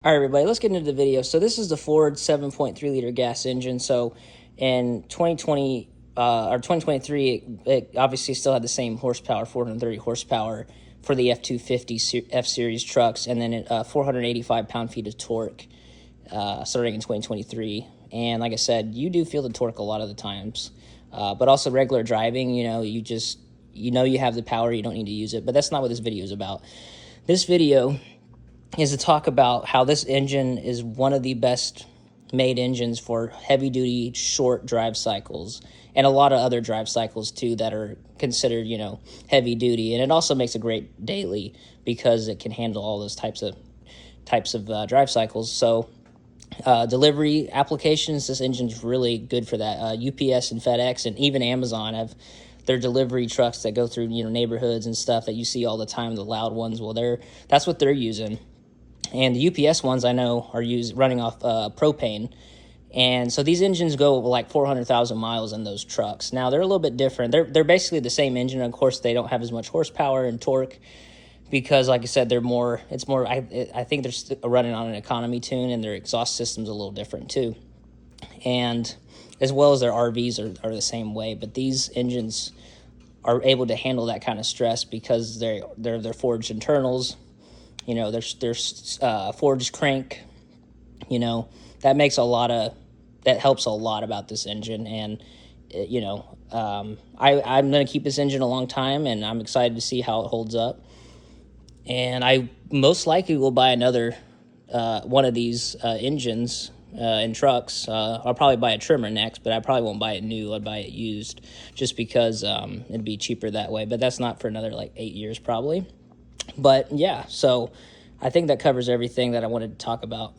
All right, everybody, let's get into the video. So this is the Ford 7.3 liter gas engine. So in 2020 or 2023, it obviously still had the same horsepower, 430 horsepower for the F250 F-Series trucks, and then 485 pound-feet of torque starting in 2023. And like I said, you do feel the torque a lot of the times, but also regular driving, you have the power, you don't need to use it. But that's not what this video is about. This video is to talk about how this engine is one of the best made engines for heavy duty short drive cycles, and a lot of other drive cycles too that are considered heavy duty. And it also makes a great daily because it can handle all those types of drive cycles. So delivery applications, this engine's really good for that. UPS and FedEx and even Amazon have their delivery trucks that go through neighborhoods and stuff that you see all the time, the loud ones. Well, that's what they're using. And the UPS ones I know are running off propane. And so these engines go like 400,000 miles in those trucks. Now, they're a little bit different. They're basically the same engine. Of course, they don't have as much horsepower and torque because, like I said, I think they're running on an economy tune, and their exhaust system's a little different too. And as well as their RVs are the same way. But these engines are able to handle that kind of stress because they're forged internals. There's forged crank. That helps a lot about this engine. And I'm going to keep this engine a long time, and I'm excited to see how it holds up. And I most likely will buy another one of these engines in trucks. I'll probably buy a trimmer next, but I probably won't buy it new. I'd buy it used just because it'd be cheaper that way. But that's not for another like 8 years probably. But yeah, so I think that covers everything that I wanted to talk about.